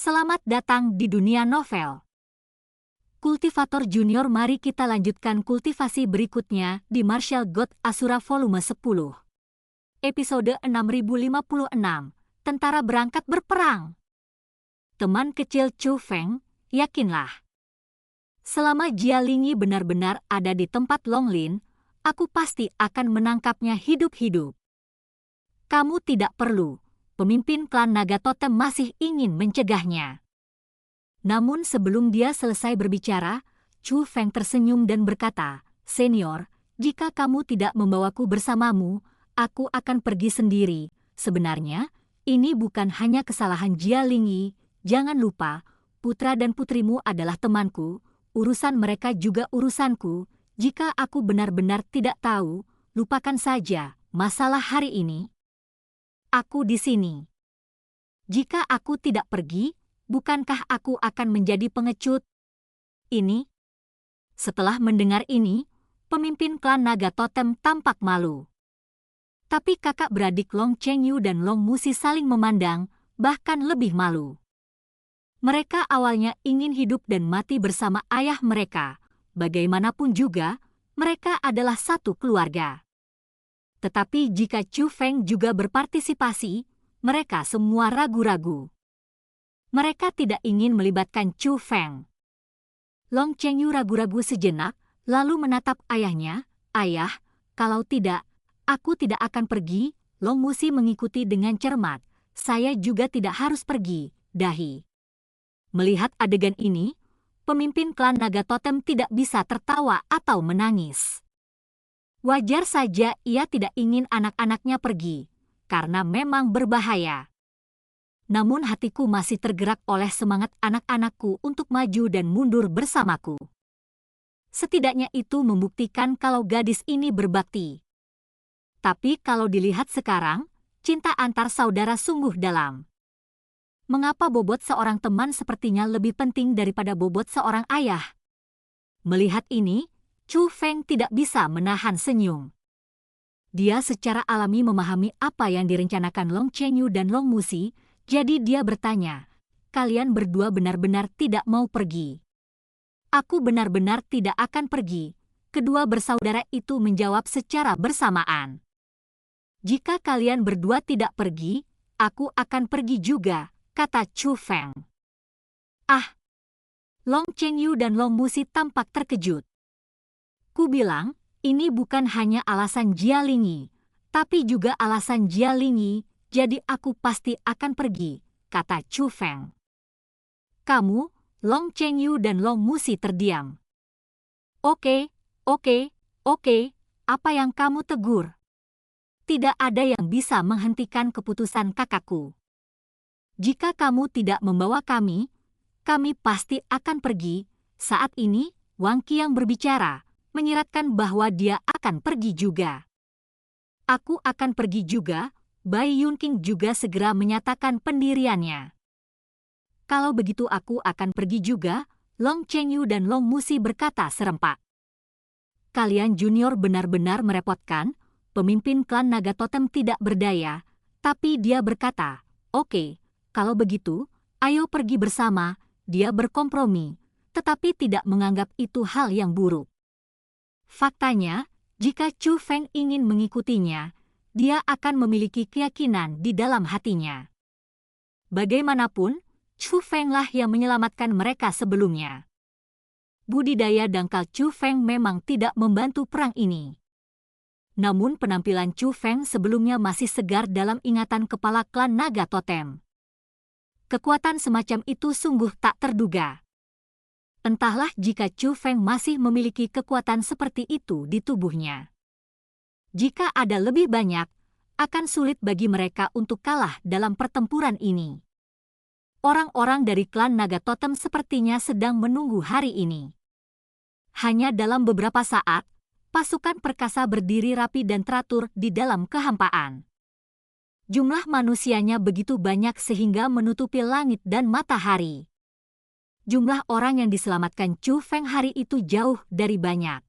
Selamat datang di dunia novel. Kultivator Junior, mari kita lanjutkan kultivasi berikutnya di Martial God Asura volume 10. Episode 6056, Tentara Berangkat Berperang. Teman kecil Chu Feng, yakinlah. Selama Jia Lingyi benar-benar ada di tempat Long Lin, aku pasti akan menangkapnya hidup-hidup. Kamu tidak perlu. Pemimpin klan Naga Totem masih ingin mencegahnya. Namun sebelum dia selesai berbicara, Chu Feng tersenyum dan berkata, "Senior, jika kamu tidak membawaku bersamamu, aku akan pergi sendiri. Sebenarnya, ini bukan hanya kesalahan Jia Lingyi. Jangan lupa, putra dan putrimu adalah temanku. Urusan mereka juga urusanku. Jika aku benar-benar tidak tahu, lupakan saja masalah hari ini. Aku di sini. Jika aku tidak pergi, bukankah aku akan menjadi pengecut?" Ini. Setelah mendengar ini, pemimpin klan Naga Totem tampak malu. Tapi kakak beradik Long Chengyu dan Long Musi saling memandang, bahkan lebih malu. Mereka awalnya ingin hidup dan mati bersama ayah mereka. Bagaimanapun juga, mereka adalah satu keluarga. Tetapi jika Chu Feng juga berpartisipasi, mereka semua ragu-ragu. Mereka tidak ingin melibatkan Chu Feng. Long Chengyu ragu-ragu sejenak, lalu menatap ayahnya. "Ayah, kalau tidak, aku tidak akan pergi." Long Musi mengikuti dengan cermat. "Saya juga tidak harus pergi, Dahi." Melihat adegan ini, pemimpin klan Naga Totem tidak bisa tertawa atau menangis. Wajar saja ia tidak ingin anak-anaknya pergi, karena memang berbahaya. Namun hatiku masih tergerak oleh semangat anak-anakku untuk maju dan mundur bersamaku. Setidaknya itu membuktikan kalau gadis ini berbakti. Tapi kalau dilihat sekarang, cinta antar saudara sungguh dalam. Mengapa bobot seorang teman sepertinya lebih penting daripada bobot seorang ayah? Melihat ini, Chu Feng tidak bisa menahan senyum. Dia secara alami memahami apa yang direncanakan Long Chengyu dan Long Musi, jadi dia bertanya, "Kalian berdua benar-benar tidak mau pergi?" "Aku benar-benar tidak akan pergi," kedua bersaudara itu menjawab secara bersamaan. "Jika kalian berdua tidak pergi, aku akan pergi juga," kata Chu Feng. "Ah!" Long Chengyu dan Long Musi tampak terkejut. "Ku bilang, ini bukan hanya alasan Jia Lingyi, tapi juga alasan Jia Lingyi, jadi aku pasti akan pergi," kata Chu Feng. "Kamu," Long Chengyu dan Long Musi terdiam. Oke, apa yang kamu tegur? Tidak ada yang bisa menghentikan keputusan kakakku. Jika kamu tidak membawa kami pasti akan pergi." Saat ini, Wang Qiang berbicara, menyiratkan bahwa dia akan pergi juga. "Aku akan pergi juga," Bai Yunqing juga segera menyatakan pendiriannya. "Kalau begitu aku akan pergi juga," Long Chengyu dan Long Musi berkata serempak. "Kalian junior benar-benar merepotkan." Pemimpin klan Naga Totem tidak berdaya, tapi dia berkata, "Oke, kalau begitu, ayo pergi bersama." Dia berkompromi, tetapi tidak menganggap itu hal yang buruk. Faktanya, jika Chu Feng ingin mengikutinya, dia akan memiliki keyakinan di dalam hatinya. Bagaimanapun, Chu Feng lah yang menyelamatkan mereka sebelumnya. Budidaya dangkal Chu Feng memang tidak membantu perang ini. Namun penampilan Chu Feng sebelumnya masih segar dalam ingatan kepala klan Naga Totem. Kekuatan semacam itu sungguh tak terduga. Entahlah jika Chu Feng masih memiliki kekuatan seperti itu di tubuhnya. Jika ada lebih banyak, akan sulit bagi mereka untuk kalah dalam pertempuran ini. Orang-orang dari klan Naga Totem sepertinya sedang menunggu hari ini. Hanya dalam beberapa saat, pasukan perkasa berdiri rapi dan teratur di dalam kehampaan. Jumlah manusianya begitu banyak sehingga menutupi langit dan matahari. Jumlah orang yang diselamatkan Chu Feng hari itu jauh dari banyak.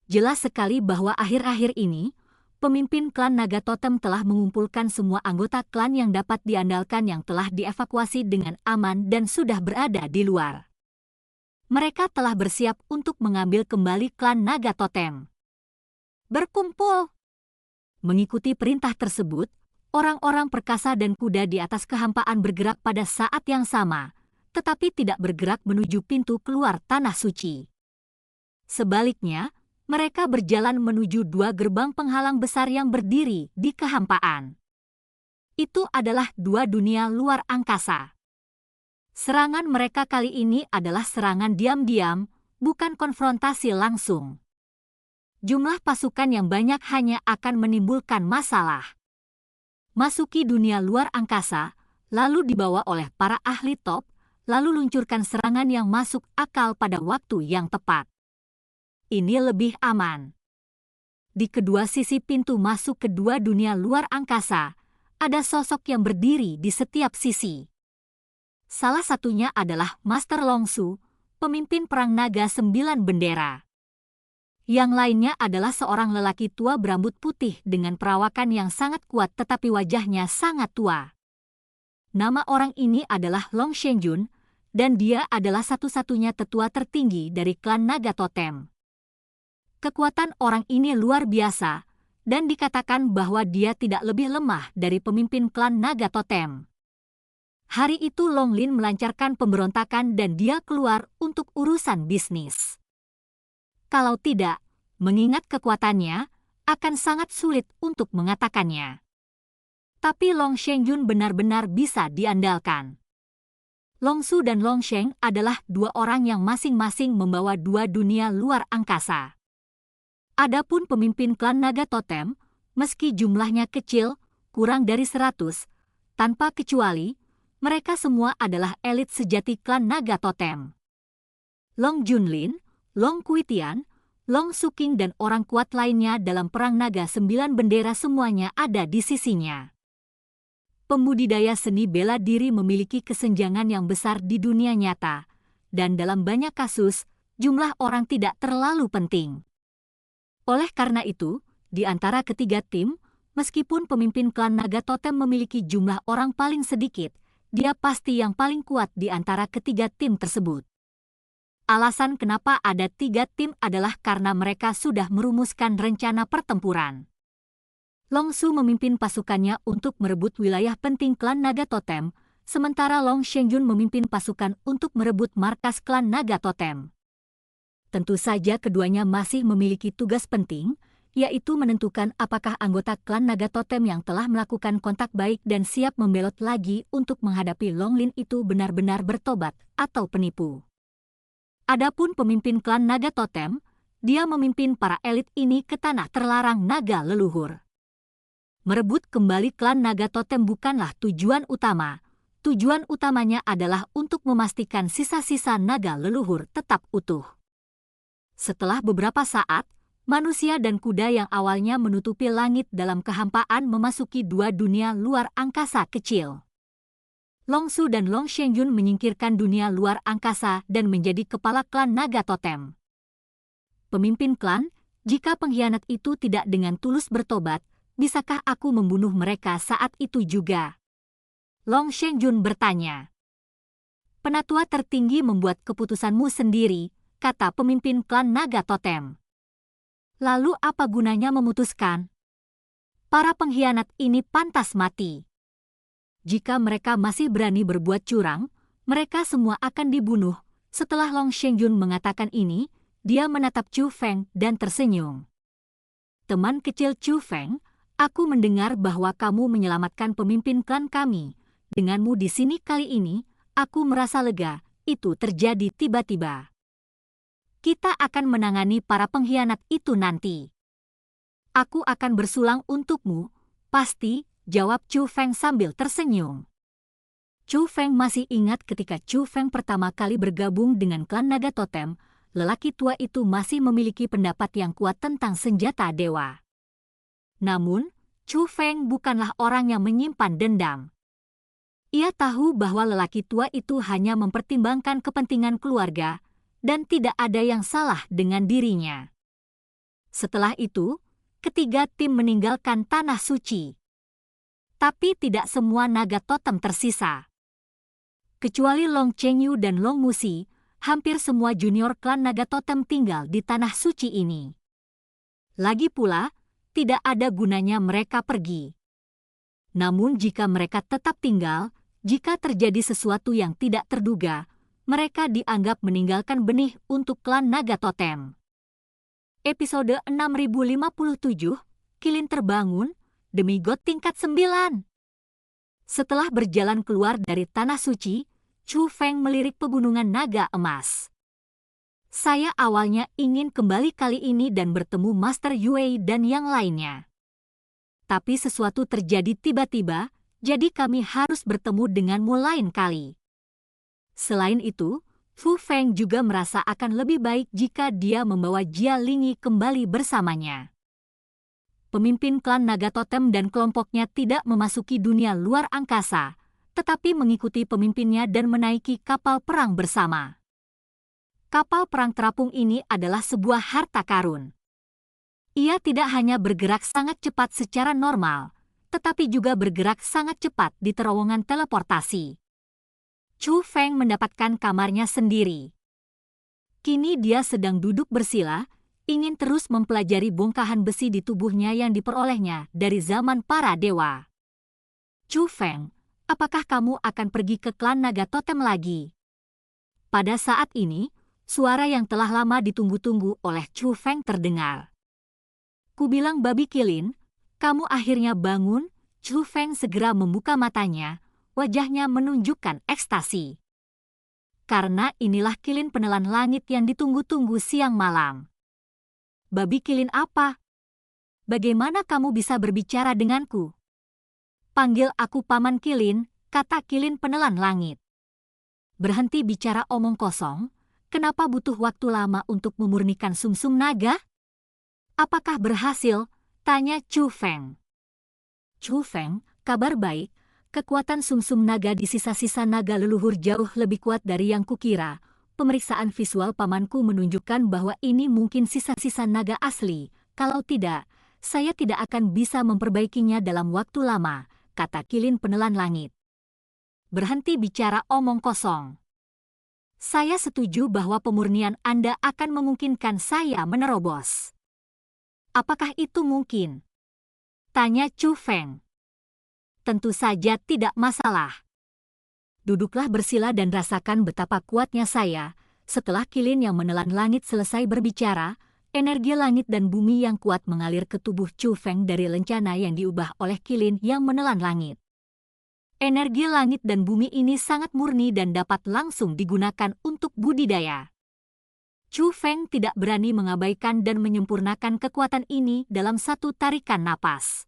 Jelas sekali bahwa akhir-akhir ini, pemimpin klan Naga Totem telah mengumpulkan semua anggota klan yang dapat diandalkan yang telah dievakuasi dengan aman dan sudah berada di luar. Mereka telah bersiap untuk mengambil kembali klan Naga Totem. Berkumpul! Mengikuti perintah tersebut, orang-orang perkasa dan kuda di atas kehampaan bergerak pada saat yang sama, tetapi tidak bergerak menuju pintu keluar tanah suci. Sebaliknya, mereka berjalan menuju dua gerbang penghalang besar yang berdiri di kehampaan. Itu adalah dua dunia luar angkasa. Serangan mereka kali ini adalah serangan diam-diam, bukan konfrontasi langsung. Jumlah pasukan yang banyak hanya akan menimbulkan masalah. Masuki dunia luar angkasa, lalu dibawa oleh para ahli top, lalu luncurkan serangan yang masuk akal pada waktu yang tepat. Ini lebih aman. Di kedua sisi pintu masuk kedua dunia luar angkasa, ada sosok yang berdiri di setiap sisi. Salah satunya adalah Master Longsu, pemimpin perang naga 9 bendera. Yang lainnya adalah seorang lelaki tua berambut putih dengan perawakan yang sangat kuat tetapi wajahnya sangat tua. Nama orang ini adalah Long Shenjun, dan dia adalah satu-satunya tetua tertinggi dari klan Naga Totem. Kekuatan orang ini luar biasa, dan dikatakan bahwa dia tidak lebih lemah dari pemimpin klan Naga Totem. Hari itu Long Lin melancarkan pemberontakan dan dia keluar untuk urusan bisnis. Kalau tidak, mengingat kekuatannya, akan sangat sulit untuk mengatakannya. Tapi Long Shenjun benar-benar bisa diandalkan. Longsu dan Long Sheng adalah dua orang yang masing-masing membawa dua dunia luar angkasa. Adapun pemimpin klan Naga Totem, meski jumlahnya kecil, kurang dari 100, tanpa kecuali, mereka semua adalah elit sejati klan Naga Totem. Long Junlin, Long Kuitian, Long Suking dan orang kuat lainnya dalam perang naga 9 bendera semuanya ada di sisinya. Pembudidaya seni bela diri memiliki kesenjangan yang besar di dunia nyata, dan dalam banyak kasus, jumlah orang tidak terlalu penting. Oleh karena itu, di antara ketiga tim, meskipun pemimpin klan Naga Totem memiliki jumlah orang paling sedikit, dia pasti yang paling kuat di antara ketiga tim tersebut. Alasan kenapa ada 3 tim adalah karena mereka sudah merumuskan rencana pertempuran. Longsu memimpin pasukannya untuk merebut wilayah penting klan Naga Totem, sementara Long Shenjun memimpin pasukan untuk merebut markas klan Naga Totem. Tentu saja keduanya masih memiliki tugas penting, yaitu menentukan apakah anggota klan Naga Totem yang telah melakukan kontak baik dan siap membelot lagi untuk menghadapi Long Lin itu benar-benar bertobat atau penipu. Adapun pemimpin klan Naga Totem, dia memimpin para elit ini ke tanah terlarang naga leluhur. Merebut kembali klan Naga Totem bukanlah tujuan utama. Tujuan utamanya adalah untuk memastikan sisa-sisa naga leluhur tetap utuh. Setelah beberapa saat, manusia dan kuda yang awalnya menutupi langit dalam kehampaan memasuki dua dunia luar angkasa kecil. Longsu dan Long Shenjun menyingkirkan dunia luar angkasa dan menjadi kepala klan Naga Totem. Pemimpin klan, jika pengkhianat itu tidak dengan tulus bertobat, bisakah aku membunuh mereka saat itu juga? Long Shenjun bertanya. Penatua tertinggi membuat keputusanmu sendiri, kata pemimpin klan Naga Totem. Lalu apa gunanya memutuskan? Para pengkhianat ini pantas mati. Jika mereka masih berani berbuat curang, mereka semua akan dibunuh. Setelah Long Shenjun mengatakan ini, dia menatap Chu Feng dan tersenyum. Teman kecil Chu Feng, aku mendengar bahwa kamu menyelamatkan pemimpin klan kami. Denganmu di sini kali ini, aku merasa lega. Itu terjadi tiba-tiba. Kita akan menangani para pengkhianat itu nanti. Aku akan bersulang untukmu, pasti, jawab Chu Feng sambil tersenyum. Chu Feng masih ingat ketika Chu Feng pertama kali bergabung dengan klan Naga Totem, lelaki tua itu masih memiliki pendapat yang kuat tentang senjata dewa. Namun, Chu Feng bukanlah orang yang menyimpan dendam. Ia tahu bahwa lelaki tua itu hanya mempertimbangkan kepentingan keluarga, dan tidak ada yang salah dengan dirinya. Setelah itu, ketiga tim meninggalkan tanah suci. Tapi tidak semua naga totem tersisa. Kecuali Long Chengyu dan Long Musi, hampir semua junior klan naga totem tinggal di tanah suci ini. Lagi pula, tidak ada gunanya mereka pergi. Namun jika mereka tetap tinggal, jika terjadi sesuatu yang tidak terduga, mereka dianggap meninggalkan benih untuk klan naga totem. Episode 6057, Qilin terbangun, demigod tingkat 9. Setelah berjalan keluar dari tanah suci, Chu Feng melirik pegunungan naga emas. Saya awalnya ingin kembali kali ini dan bertemu Master Yue dan yang lainnya. Tapi sesuatu terjadi tiba-tiba, jadi kami harus bertemu denganmu lain kali. Selain itu, Fu Feng juga merasa akan lebih baik jika dia membawa Jia Lingi kembali bersamanya. Pemimpin klan naga totem dan kelompoknya tidak memasuki dunia luar angkasa, tetapi mengikuti pemimpinnya dan menaiki kapal perang bersama. Kapal perang terapung ini adalah sebuah harta karun. Ia tidak hanya bergerak sangat cepat secara normal, tetapi juga bergerak sangat cepat di terowongan teleportasi. Chu Feng mendapatkan kamarnya sendiri. Kini dia sedang duduk bersila, ingin terus mempelajari bongkahan besi di tubuhnya yang diperolehnya dari zaman para dewa. Chu Feng, apakah kamu akan pergi ke klan naga totem lagi? Pada saat ini, suara yang telah lama ditunggu-tunggu oleh Chu Feng terdengar. Kubilang babi Qilin, kamu akhirnya bangun. Chu Feng segera membuka matanya, wajahnya menunjukkan ekstasi. Karena inilah Qilin penelan langit yang ditunggu-tunggu siang malam. Babi Qilin apa? Bagaimana kamu bisa berbicara denganku? Panggil aku Paman Qilin, kata Qilin penelan langit. Berhenti bicara omong kosong. Kenapa butuh waktu lama untuk memurnikan sumsum naga? Apakah berhasil? Tanya Chu Feng. Chu Feng, kabar baik. Kekuatan sumsum naga di sisa-sisa naga leluhur jauh lebih kuat dari yang kukira. Pemeriksaan visual pamanku menunjukkan bahwa ini mungkin sisa-sisa naga asli. Kalau tidak, saya tidak akan bisa memperbaikinya dalam waktu lama, kata Qilin penelan langit. Berhenti bicara omong kosong. Saya setuju bahwa pemurnian Anda akan memungkinkan saya menerobos. Apakah itu mungkin? Tanya Chu Feng. Tentu saja tidak masalah. Duduklah bersila dan rasakan betapa kuatnya saya. Setelah Qilin yang menelan langit selesai berbicara, energi langit dan bumi yang kuat mengalir ke tubuh Chu Feng dari lencana yang diubah oleh Qilin yang menelan langit. Energi langit dan bumi ini sangat murni dan dapat langsung digunakan untuk budidaya. Chu Feng tidak berani mengabaikan dan menyempurnakan kekuatan ini dalam satu tarikan napas.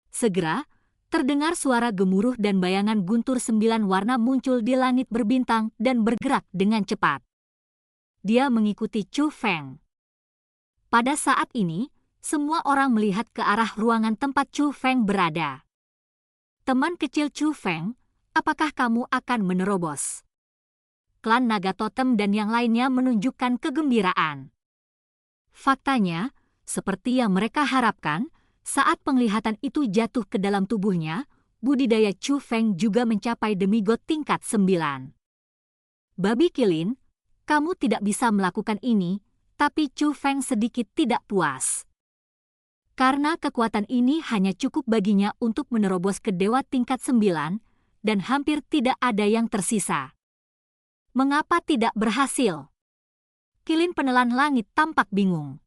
Segera, terdengar suara gemuruh dan bayangan guntur 9 warna muncul di langit berbintang dan bergerak dengan cepat. Dia mengikuti Chu Feng. Pada saat ini, semua orang melihat ke arah ruangan tempat Chu Feng berada. Teman kecil Chu Feng, apakah kamu akan menerobos? Klan naga totem dan yang lainnya menunjukkan kegembiraan. Faktanya, seperti yang mereka harapkan, saat penglihatan itu jatuh ke dalam tubuhnya, budidaya Chu Feng juga mencapai demigod tingkat 9. Babi Qilin, kamu tidak bisa melakukan ini, tapi Chu Feng sedikit tidak puas. Karena kekuatan ini hanya cukup baginya untuk menerobos ke dewa tingkat 9, dan hampir tidak ada yang tersisa. Mengapa tidak berhasil? Qilin penelan langit tampak bingung.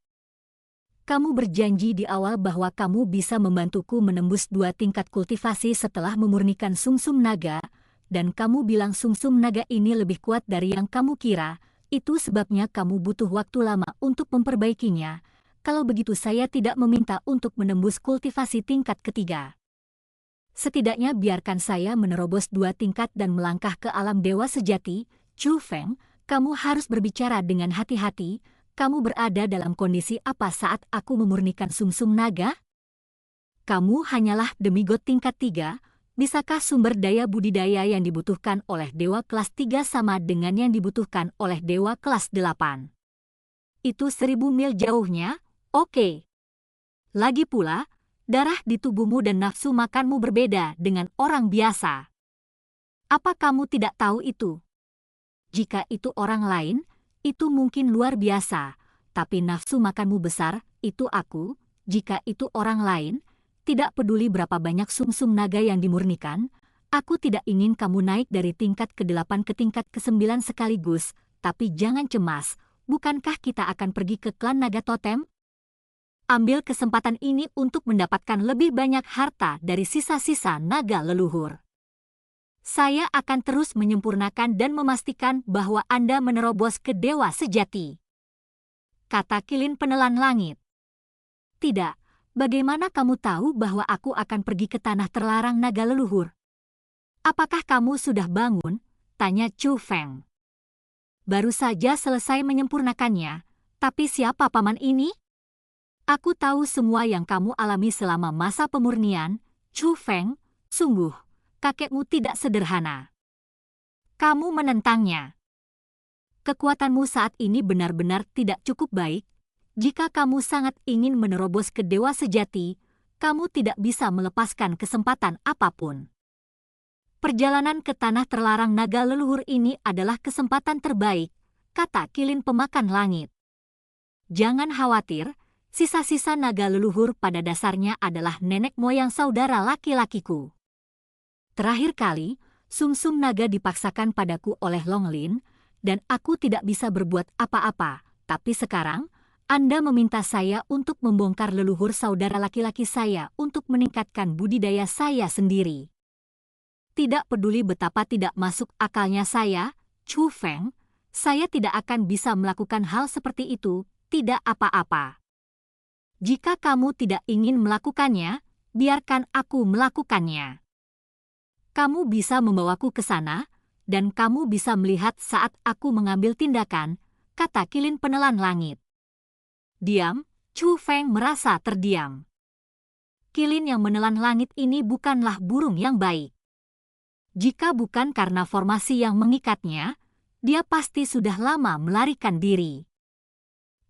Kamu berjanji di awal bahwa kamu bisa membantuku menembus 2 tingkat kultivasi setelah memurnikan sumsum naga, dan kamu bilang sumsum naga ini lebih kuat dari yang kamu kira, itu sebabnya kamu butuh waktu lama untuk memperbaikinya. Kalau begitu saya tidak meminta untuk menembus kultivasi tingkat ketiga. Setidaknya biarkan saya menerobos 2 tingkat dan melangkah ke alam dewa sejati. Chu Feng, kamu harus berbicara dengan hati-hati. Kamu berada dalam kondisi apa saat aku memurnikan sumsum naga? Kamu hanyalah demigod tingkat 3. Bisakah sumber daya budidaya yang dibutuhkan oleh dewa kelas 3 sama dengan yang dibutuhkan oleh dewa kelas 8? Itu 1000 mil jauhnya? Oke. Lagi pula, darah di tubuhmu dan nafsu makanmu berbeda dengan orang biasa. Apa kamu tidak tahu itu? Jika itu orang lain, itu mungkin luar biasa, tapi nafsu makanmu besar, itu aku. Jika itu orang lain, tidak peduli berapa banyak sumsum naga yang dimurnikan, aku tidak ingin kamu naik dari tingkat ke-8 ke tingkat ke-9 sekaligus, tapi jangan cemas, bukankah kita akan pergi ke klan naga totem? Ambil kesempatan ini untuk mendapatkan lebih banyak harta dari sisa-sisa naga leluhur. Saya akan terus menyempurnakan dan memastikan bahwa Anda menerobos ke dewa sejati, kata Qilin penelan langit. Tidak, bagaimana kamu tahu bahwa aku akan pergi ke tanah terlarang naga leluhur? Apakah kamu sudah bangun? Tanya Chu Feng. Baru saja selesai menyempurnakannya, tapi siapa paman ini? Aku tahu semua yang kamu alami selama masa pemurnian, Chu Feng, sungguh. Kakekmu tidak sederhana. Kamu menentangnya. Kekuatanmu saat ini benar-benar tidak cukup baik. Jika kamu sangat ingin menerobos ke dewa sejati, kamu tidak bisa melepaskan kesempatan apapun. Perjalanan ke tanah terlarang naga leluhur ini adalah kesempatan terbaik, kata Qilin pemakan langit. Jangan khawatir, sisa-sisa naga leluhur pada dasarnya adalah nenek moyang saudara laki-lakiku. Terakhir kali, sumsum naga dipaksakan padaku oleh Long Lin, dan aku tidak bisa berbuat apa-apa. Tapi sekarang, Anda meminta saya untuk membongkar leluhur saudara laki-laki saya untuk meningkatkan budidaya saya sendiri. Tidak peduli betapa tidak masuk akalnya saya, Chu Feng, saya tidak akan bisa melakukan hal seperti itu, tidak apa-apa. Jika kamu tidak ingin melakukannya, biarkan aku melakukannya. Kamu bisa membawaku ke sana, dan kamu bisa melihat saat aku mengambil tindakan, kata Qilin penelan langit. Diam, Chu Feng merasa terdiam. Qilin yang menelan langit ini bukanlah burung yang baik. Jika bukan karena formasi yang mengikatnya, dia pasti sudah lama melarikan diri.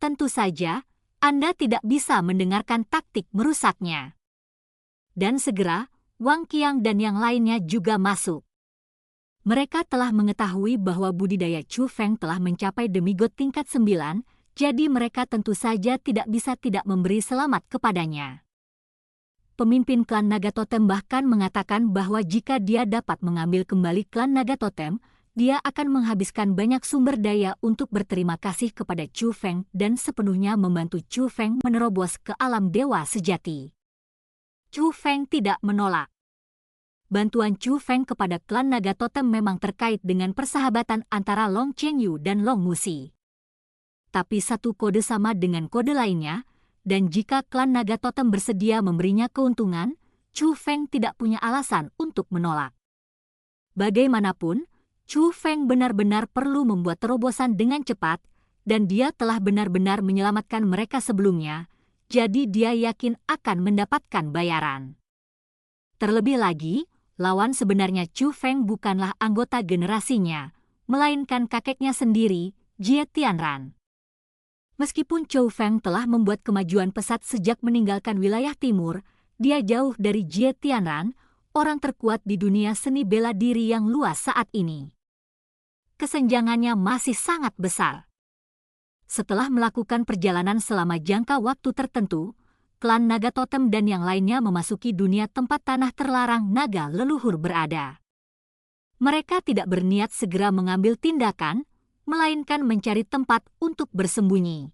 Tentu saja, Anda tidak bisa mendengarkan taktik merusaknya. Dan segera, Wang Qiang dan yang lainnya juga masuk. Mereka telah mengetahui bahwa budidaya Chu Feng telah mencapai demigod tingkat 9, jadi mereka tentu saja tidak bisa tidak memberi selamat kepadanya. Pemimpin klan Naga Totem bahkan mengatakan bahwa jika dia dapat mengambil kembali klan Naga Totem, dia akan menghabiskan banyak sumber daya untuk berterima kasih kepada Chu Feng dan sepenuhnya membantu Chu Feng menerobos ke alam dewa sejati. Chu Feng tidak menolak. Bantuan Chu Feng kepada klan Naga Totem memang terkait dengan persahabatan antara Long Chengyu dan Long Musi. Tapi satu kode sama dengan kode lainnya, dan jika klan Naga Totem bersedia memberinya keuntungan, Chu Feng tidak punya alasan untuk menolak. Bagaimanapun, Chu Feng benar-benar perlu membuat terobosan dengan cepat, dan dia telah benar-benar menyelamatkan mereka sebelumnya, jadi dia yakin akan mendapatkan bayaran. Terlebih lagi, lawan sebenarnya Chu Feng bukanlah anggota generasinya, melainkan kakeknya sendiri, Jie Tianran. Meskipun Chu Feng telah membuat kemajuan pesat sejak meninggalkan wilayah timur, dia jauh dari Jie Tianran, orang terkuat di dunia seni bela diri yang luas saat ini. Kesenjangannya masih sangat besar. Setelah melakukan perjalanan selama jangka waktu tertentu, klan Naga Totem dan yang lainnya memasuki dunia tempat tanah terlarang naga leluhur berada. Mereka tidak berniat segera mengambil tindakan, melainkan mencari tempat untuk bersembunyi.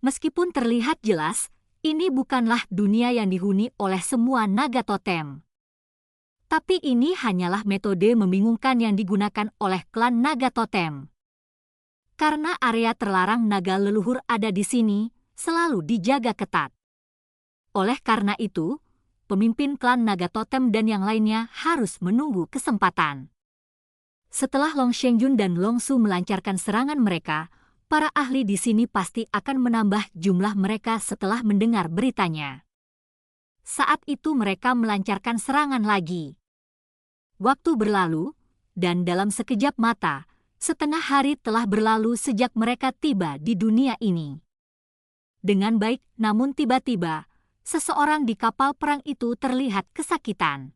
Meskipun terlihat jelas, ini bukanlah dunia yang dihuni oleh semua Naga Totem. Tapi ini hanyalah metode membingungkan yang digunakan oleh klan Naga Totem. Karena area terlarang naga leluhur ada di sini, selalu dijaga ketat. Oleh karena itu, pemimpin klan Naga Totem dan yang lainnya harus menunggu kesempatan. Setelah Long Shengjun dan Long Su melancarkan serangan mereka, para ahli di sini pasti akan menambah jumlah mereka setelah mendengar beritanya. Saat itu mereka melancarkan serangan lagi. Waktu berlalu, dan dalam sekejap mata, setengah hari telah berlalu sejak mereka tiba di dunia ini. Dengan baik, namun tiba-tiba, seseorang di kapal perang itu terlihat kesakitan.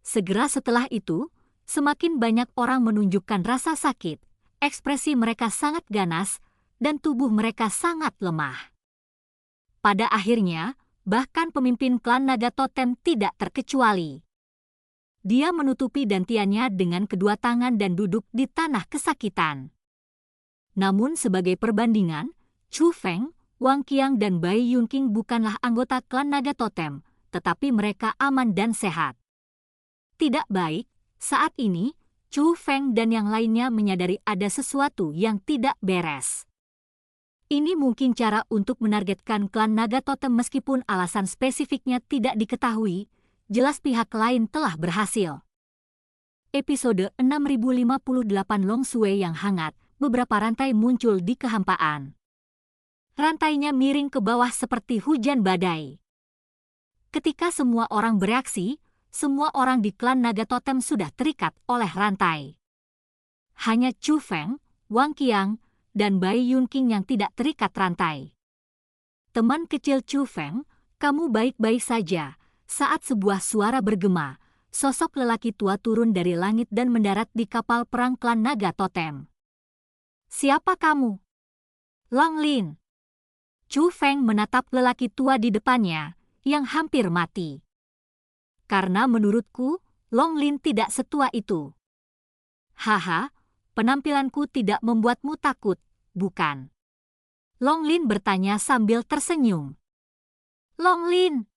Segera setelah itu, semakin banyak orang menunjukkan rasa sakit, ekspresi mereka sangat ganas, dan tubuh mereka sangat lemah. Pada akhirnya, bahkan pemimpin klan naga totem tidak terkecuali. Dia menutupi dantiannya dengan kedua tangan dan duduk di tanah kesakitan. Namun sebagai perbandingan, Chu Feng, Wang Qiang dan Bai Yunqing bukanlah anggota klan naga totem, tetapi mereka aman dan sehat. Tidak baik, saat ini, Chu Feng dan yang lainnya menyadari ada sesuatu yang tidak beres. Ini mungkin cara untuk menargetkan klan naga totem meskipun alasan spesifiknya tidak diketahui, jelas pihak lain telah berhasil. Episode 6058 Long Sui yang hangat, beberapa rantai muncul di kehampaan. Rantainya miring ke bawah seperti hujan badai. Ketika semua orang bereaksi, semua orang di klan naga totem sudah terikat oleh rantai. Hanya Chu Feng, Wang Qiang, dan Bai Yunqing yang tidak terikat rantai. Teman kecil Chu Feng, kamu baik-baik saja. Saat sebuah suara bergema, sosok lelaki tua turun dari langit dan mendarat di kapal perang klan naga totem. Siapa kamu? Long Lin. Chu Feng menatap lelaki tua di depannya, yang hampir mati. Karena menurutku, Long Lin tidak setua itu. Haha, penampilanku tidak membuatmu takut, bukan? Long Lin bertanya sambil tersenyum. Long Lin.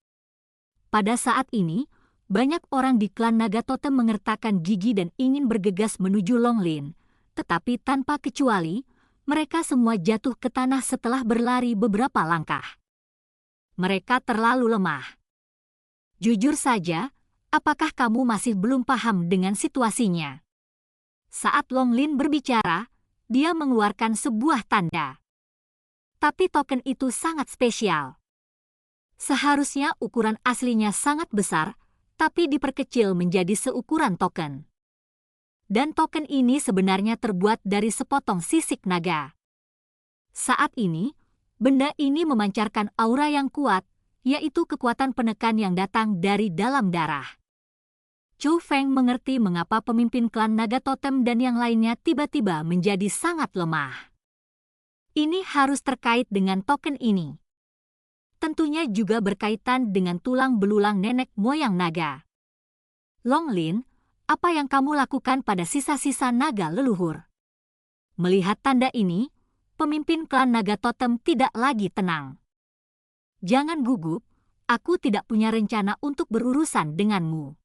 Pada saat ini, banyak orang di klan naga totem mengertakkan gigi dan ingin bergegas menuju Long Lin, tetapi tanpa kecuali, mereka semua jatuh ke tanah setelah berlari beberapa langkah. Mereka terlalu lemah. Jujur saja, apakah kamu masih belum paham dengan situasinya? Saat Long Lin berbicara, dia mengeluarkan sebuah tanda. Tapi token itu sangat spesial. Seharusnya ukuran aslinya sangat besar, tapi diperkecil menjadi seukuran token. Dan token ini sebenarnya terbuat dari sepotong sisik naga. Saat ini, benda ini memancarkan aura yang kuat, yaitu kekuatan penekan yang datang dari dalam darah. Chu Feng mengerti mengapa pemimpin klan naga totem dan yang lainnya tiba-tiba menjadi sangat lemah. Ini harus terkait dengan token ini. Tentunya juga berkaitan dengan tulang belulang nenek moyang naga. Long Lin, apa yang kamu lakukan pada sisa-sisa naga leluhur? Melihat tanda ini, pemimpin klan naga totem tidak lagi tenang. Jangan gugup, aku tidak punya rencana untuk berurusan denganmu.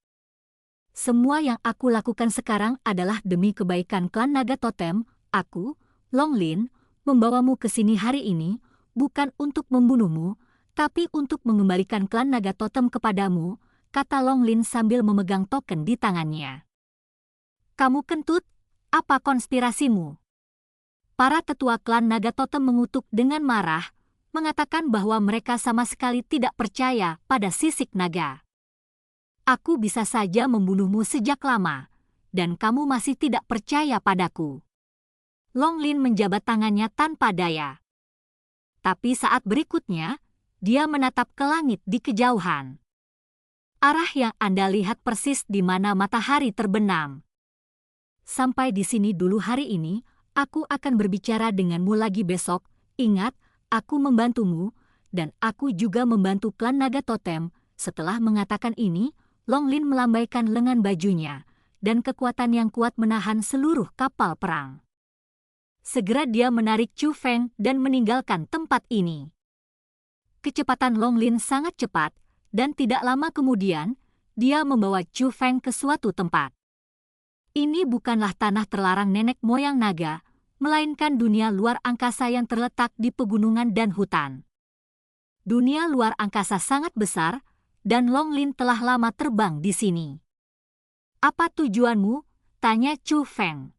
Semua yang aku lakukan sekarang adalah demi kebaikan klan naga totem. Aku, Long Lin, membawamu ke sini hari ini, bukan untuk membunuhmu, tapi untuk mengembalikan klan naga totem kepadamu, kata Long Lin sambil memegang token di tangannya. Kamu kentut? Apa konspirasimu? Para tetua klan naga totem mengutuk dengan marah, mengatakan bahwa mereka sama sekali tidak percaya pada sisik naga. Aku bisa saja membunuhmu sejak lama, dan kamu masih tidak percaya padaku. Long Lin menjabat tangannya tanpa daya. Tapi saat berikutnya, dia menatap ke langit di kejauhan. Arah yang Anda lihat persis di mana matahari terbenam. Sampai di sini dulu hari ini, aku akan berbicara denganmu lagi besok. Ingat, aku membantumu, dan aku juga membantu klan naga totem. Setelah mengatakan ini, Long Lin melambaikan lengan bajunya, dan kekuatan yang kuat menahan seluruh kapal perang. Segera dia menarik Chu Feng dan meninggalkan tempat ini. Kecepatan Long Lin sangat cepat, dan tidak lama kemudian, dia membawa Chu Feng ke suatu tempat. Ini bukanlah tanah terlarang nenek moyang naga, melainkan dunia luar angkasa yang terletak di pegunungan dan hutan. Dunia luar angkasa sangat besar, dan Long Lin telah lama terbang di sini. Apa tujuanmu? Tanya Chu Feng.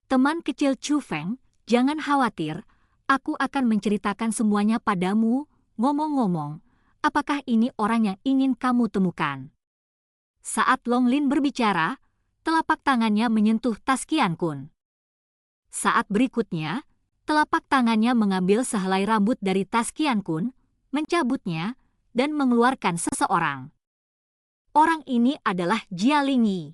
Teman kecil Chu Feng, jangan khawatir, aku akan menceritakan semuanya padamu. Ngomong-ngomong, apakah ini orang yang ingin kamu temukan? Saat Long Lin berbicara, telapak tangannya menyentuh tas Qian Kun. Saat berikutnya, telapak tangannya mengambil sehelai rambut dari tas Qian Kun, mencabutnya, dan mengeluarkan seseorang. Orang ini adalah Jia Lingyi.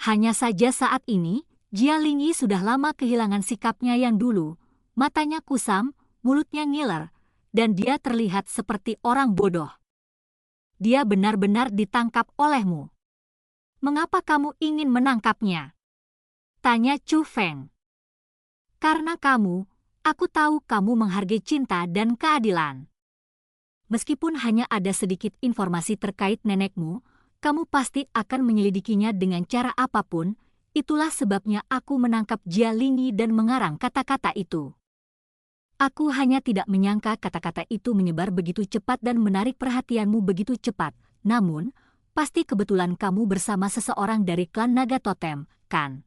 Hanya saja saat ini, Jia Lingyi sudah lama kehilangan sikapnya yang dulu, matanya kusam, mulutnya ngiler, dan dia terlihat seperti orang bodoh. Dia benar-benar ditangkap olehmu. Mengapa kamu ingin menangkapnya? Tanya Chu Feng. Karena kamu, aku tahu kamu menghargai cinta dan keadilan. Meskipun hanya ada sedikit informasi terkait nenekmu, kamu pasti akan menyelidikinya dengan cara apapun. Itulah sebabnya aku menangkap Jia Lingyi dan mengarang kata-kata itu. Aku hanya tidak menyangka kata-kata itu menyebar begitu cepat dan menarik perhatianmu begitu cepat. Namun, pasti kebetulan kamu bersama seseorang dari klan Naga Totem, kan?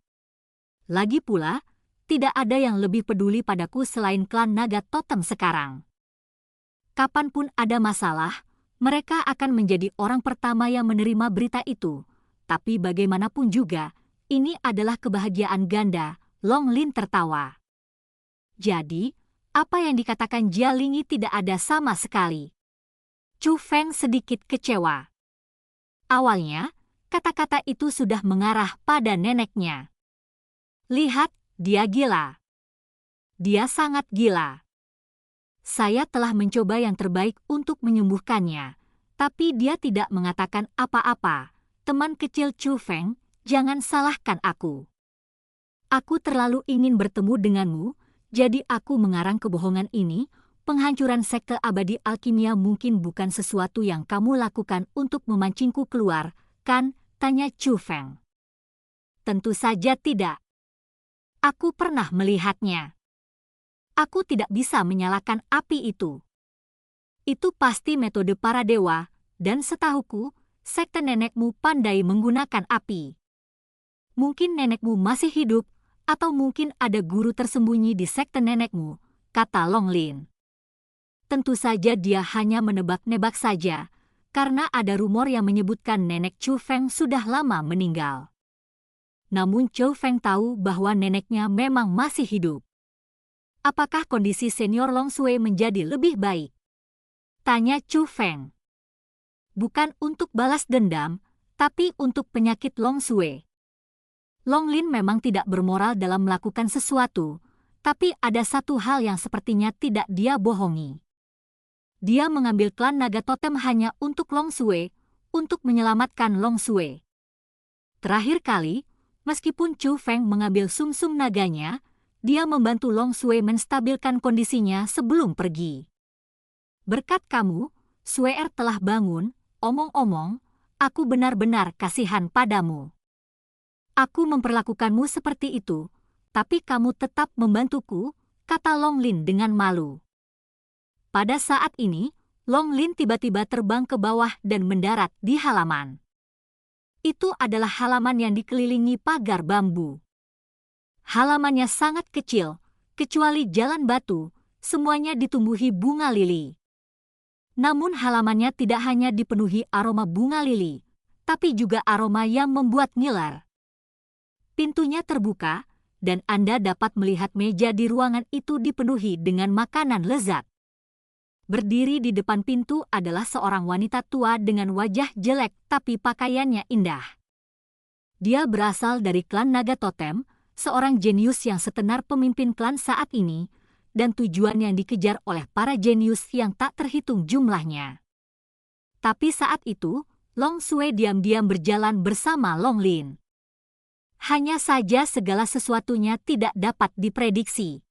Lagi pula, tidak ada yang lebih peduli padaku selain klan Naga Totem sekarang. Kapanpun ada masalah, mereka akan menjadi orang pertama yang menerima berita itu. Tapi bagaimanapun juga, ini adalah kebahagiaan ganda, Long Lin tertawa. Jadi, apa yang dikatakan Jia Lingyi tidak ada sama sekali. Chu Feng sedikit kecewa. Awalnya, kata-kata itu sudah mengarah pada neneknya. Lihat, dia gila. Dia sangat gila. Saya telah mencoba yang terbaik untuk menyembuhkannya, tapi dia tidak mengatakan apa-apa. Teman kecil Chu Feng, jangan salahkan aku. Aku terlalu ingin bertemu denganmu, jadi aku mengarang kebohongan ini. Penghancuran sekte abadi alkimia mungkin bukan sesuatu yang kamu lakukan untuk memancingku keluar, kan? Tanya Chu Feng. Tentu saja tidak. Aku pernah melihatnya. Aku tidak bisa menyalakan api itu. Itu pasti metode para dewa, dan setahuku, sekte nenekmu pandai menggunakan api. Mungkin nenekmu masih hidup, atau mungkin ada guru tersembunyi di sekte nenekmu, kata Long Lin. Tentu saja dia hanya menebak-nebak saja, karena ada rumor yang menyebutkan nenek Chu Feng sudah lama meninggal. Namun Chu Feng tahu bahwa neneknya memang masih hidup. Apakah kondisi senior Long Sui menjadi lebih baik? Tanya Chu Feng. Bukan untuk balas dendam, tapi untuk penyakit Long Sui. Long Lin memang tidak bermoral dalam melakukan sesuatu, tapi ada satu hal yang sepertinya tidak dia bohongi. Dia mengambil klan Naga Totem hanya untuk Long Sui, untuk menyelamatkan Long Sui. Terakhir kali, meskipun Chu Feng mengambil sumsum naganya, dia membantu Long Sui menstabilkan kondisinya sebelum pergi. Berkat kamu, Sui telah bangun. Omong-omong, aku benar-benar kasihan padamu. Aku memperlakukanmu seperti itu, tapi kamu tetap membantuku, kata Long Lin dengan malu. Pada saat ini, Long Lin tiba-tiba terbang ke bawah dan mendarat di halaman. Itu adalah halaman yang dikelilingi pagar bambu. Halamannya sangat kecil, kecuali jalan batu, semuanya ditumbuhi bunga lili. Namun halamannya tidak hanya dipenuhi aroma bunga lili, tapi juga aroma yang membuat ngiler. Pintunya terbuka, dan Anda dapat melihat meja di ruangan itu dipenuhi dengan makanan lezat. Berdiri di depan pintu adalah seorang wanita tua dengan wajah jelek tapi pakaiannya indah. Dia berasal dari klan Naga Totem, seorang jenius yang setenar pemimpin klan saat ini, dan tujuan yang dikejar oleh para jenius yang tak terhitung jumlahnya. Tapi saat itu, Long Sui diam-diam berjalan bersama Long Lin. Hanya saja segala sesuatunya tidak dapat diprediksi.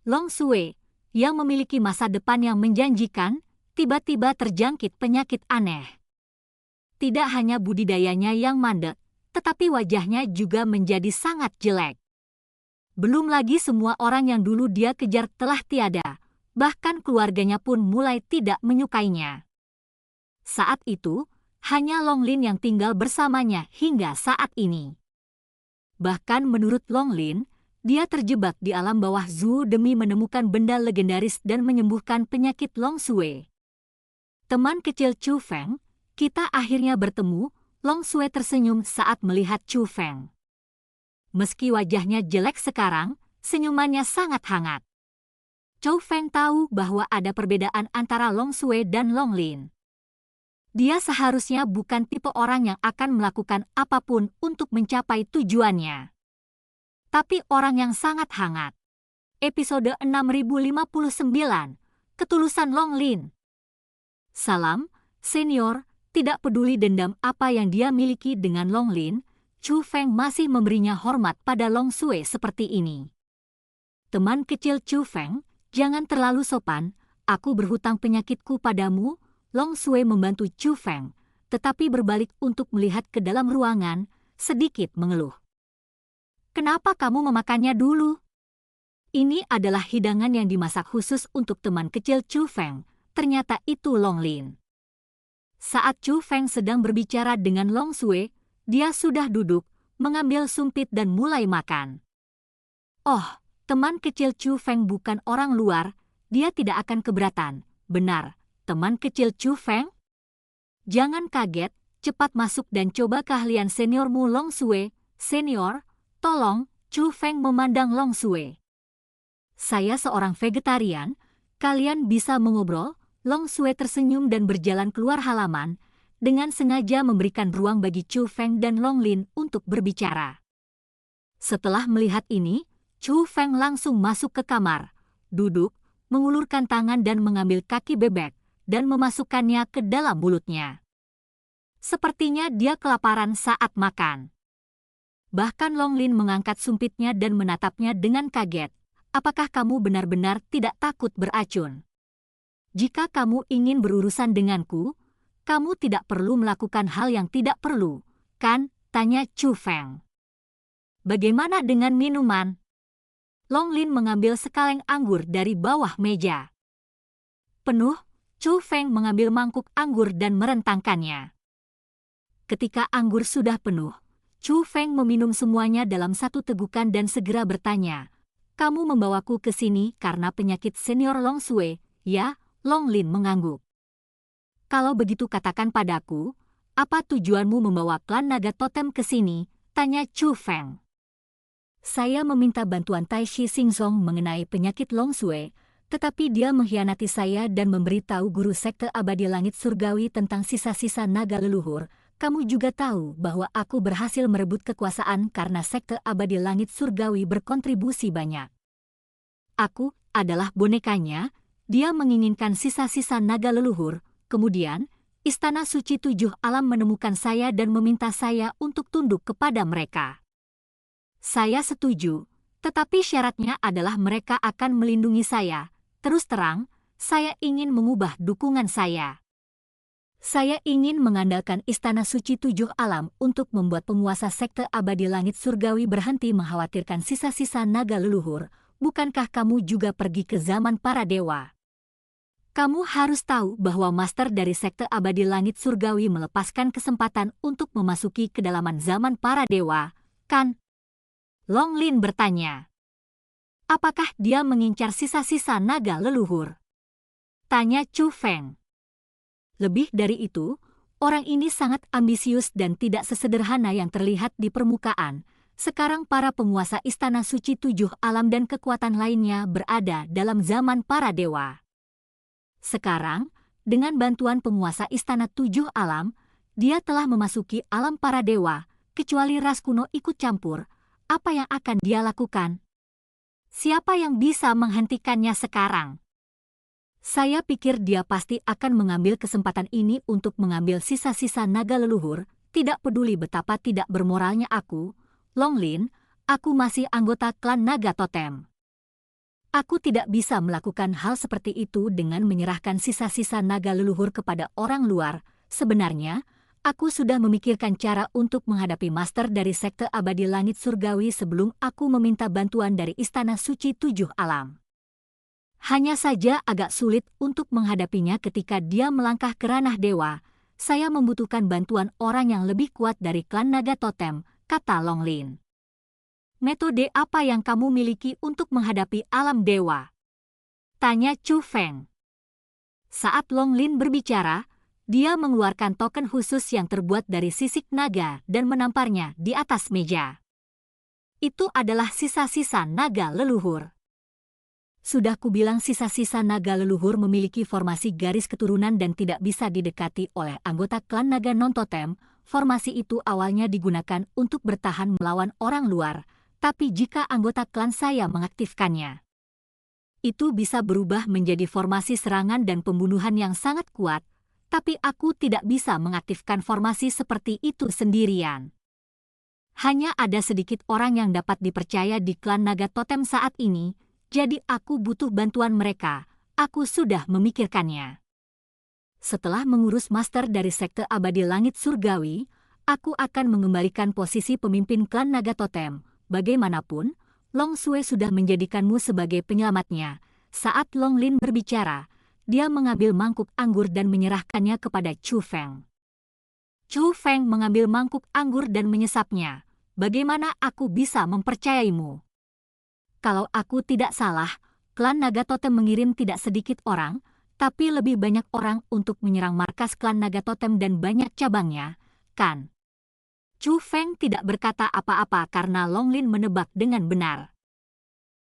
Long Sui, yang memiliki masa depan yang menjanjikan, tiba-tiba terjangkit penyakit aneh. Tidak hanya budidayanya yang mandek, tetapi wajahnya juga menjadi sangat jelek. Belum lagi semua orang yang dulu dia kejar telah tiada, bahkan keluarganya pun mulai tidak menyukainya. Saat itu, hanya Long Lin yang tinggal bersamanya hingga saat ini. Bahkan menurut Long Lin, dia terjebak di alam bawah Zhu demi menemukan benda legendaris dan menyembuhkan penyakit Long Sui. Teman kecil Chu Feng, kita akhirnya bertemu. Long Sui tersenyum saat melihat Chu Feng. Meski wajahnya jelek sekarang, senyumannya sangat hangat. Chou Feng tahu bahwa ada perbedaan antara Long Sui dan Long Lin. Dia seharusnya bukan tipe orang yang akan melakukan apapun untuk mencapai tujuannya. Tapi orang yang sangat hangat. Episode 6059, Ketulusan Long Lin. Salam, senior, tidak peduli dendam apa yang dia miliki dengan Long Lin, Chou Feng masih memberinya hormat pada Long Sui seperti ini. Teman kecil Chou Feng, jangan terlalu sopan, aku berhutang penyakitku padamu. Long Sui membantu Chou Feng, tetapi berbalik untuk melihat ke dalam ruangan, sedikit mengeluh. Kenapa kamu memakannya dulu? Ini adalah hidangan yang dimasak khusus untuk teman kecil Chou Feng, ternyata itu Long Lin. Saat Chou Feng sedang berbicara dengan Long Sui, dia sudah duduk, mengambil sumpit dan mulai makan. Oh, teman kecil Chou Feng bukan orang luar, dia tidak akan keberatan, benar. Teman kecil Chou Feng? Jangan kaget, cepat masuk dan coba keahlian seniormu Long Sui. Senior, tolong, Chou Feng memandang Long Sui. Saya seorang vegetarian, kalian bisa mengobrol. Long Sui tersenyum dan berjalan keluar halaman, dengan sengaja memberikan ruang bagi Chou Feng dan Long Lin untuk berbicara. Setelah melihat ini, Chou Feng langsung masuk ke kamar, duduk, mengulurkan tangan dan mengambil kaki bebek, dan memasukkannya ke dalam mulutnya. Sepertinya dia kelaparan saat makan. Bahkan Long Lin mengangkat sumpitnya dan menatapnya dengan kaget. Apakah kamu benar-benar tidak takut beracun? Jika kamu ingin berurusan denganku, kamu tidak perlu melakukan hal yang tidak perlu, kan? Tanya Chou Feng. Bagaimana dengan minuman? Long Lin mengambil sekaleng anggur dari bawah meja. Penuh, Chou Feng mengambil mangkuk anggur dan merentangkannya. Ketika anggur sudah penuh, Chou Feng meminum semuanya dalam satu tegukan dan segera bertanya, kamu membawaku ke sini karena penyakit senior Long Sui, ya? Long Lin mengangguk. Kalau begitu katakan padaku, apa tujuanmu membawa klan naga totem ke sini? Tanya Chou Feng. Saya meminta bantuan Tai Shi Xingzong mengenai penyakit Long Sui, tetapi dia mengkhianati saya dan memberitahu guru sekte abadi langit surgawi tentang sisa-sisa naga leluhur. Kamu juga tahu bahwa aku berhasil merebut kekuasaan karena sekte abadi langit surgawi berkontribusi banyak. Aku adalah bonekanya, dia menginginkan sisa-sisa naga leluhur, kemudian Istana Suci Tujuh Alam menemukan saya dan meminta saya untuk tunduk kepada mereka. Saya setuju, tetapi syaratnya adalah mereka akan melindungi saya. Terus terang, saya ingin mengubah dukungan saya. Saya ingin mengandalkan Istana Suci Tujuh Alam untuk membuat penguasa sekte abadi langit surgawi berhenti mengkhawatirkan sisa-sisa naga leluhur. Bukankah kamu juga pergi ke zaman para dewa? Kamu harus tahu bahwa master dari sekte abadi langit surgawi melepaskan kesempatan untuk memasuki kedalaman zaman para dewa, kan? Long Lin bertanya. Apakah dia mengincar sisa-sisa naga leluhur? Tanya Chou Feng. Lebih dari itu, orang ini sangat ambisius dan tidak sesederhana yang terlihat di permukaan. Sekarang para penguasa Istana Suci Tujuh Alam dan kekuatan lainnya berada dalam zaman para dewa. Sekarang, dengan bantuan penguasa Istana Tujuh Alam, dia telah memasuki alam para dewa, kecuali ras kuno ikut campur. Apa yang akan dia lakukan? Siapa yang bisa menghentikannya sekarang? Saya pikir dia pasti akan mengambil kesempatan ini untuk mengambil sisa-sisa naga leluhur, tidak peduli betapa tidak bermoralnya aku. Long Lin, aku masih anggota klan naga totem. Aku tidak bisa melakukan hal seperti itu dengan menyerahkan sisa-sisa naga leluhur kepada orang luar. Sebenarnya, aku sudah memikirkan cara untuk menghadapi master dari sekte abadi langit surgawi sebelum aku meminta bantuan dari Istana Suci Tujuh Alam. Hanya saja agak sulit untuk menghadapinya ketika dia melangkah ke ranah dewa. Saya membutuhkan bantuan orang yang lebih kuat dari klan naga totem, kata Long Lin. Metode apa yang kamu miliki untuk menghadapi alam dewa? Tanya Chou Feng. Saat Long Lin berbicara, dia mengeluarkan token khusus yang terbuat dari sisik naga dan menamparnya di atas meja. Itu adalah sisa-sisa naga leluhur. Sudah kubilang sisa-sisa naga leluhur memiliki formasi garis keturunan dan tidak bisa didekati oleh anggota klan naga non-totem. Formasi itu awalnya digunakan untuk bertahan melawan orang luar, tapi jika anggota klan saya mengaktifkannya, itu bisa berubah menjadi formasi serangan dan pembunuhan yang sangat kuat, tapi aku tidak bisa mengaktifkan formasi seperti itu sendirian. Hanya ada sedikit orang yang dapat dipercaya di klan naga totem saat ini, jadi aku butuh bantuan mereka. Aku sudah memikirkannya. Setelah mengurus master dari Sekte Abadi Langit Surgawi, aku akan mengembalikan posisi pemimpin klan naga totem. Bagaimanapun, Long Sui sudah menjadikanmu sebagai penyelamatnya. Saat Long Lin berbicara, dia mengambil mangkuk anggur dan menyerahkannya kepada Chu Feng. Chu Feng mengambil mangkuk anggur dan menyesapnya. Bagaimana aku bisa mempercayaimu? Kalau aku tidak salah, klan naga totem mengirim tidak sedikit orang, tapi lebih banyak orang untuk menyerang markas klan naga totem dan banyak cabangnya, kan? Chu Feng tidak berkata apa-apa karena Long Lin menebak dengan benar.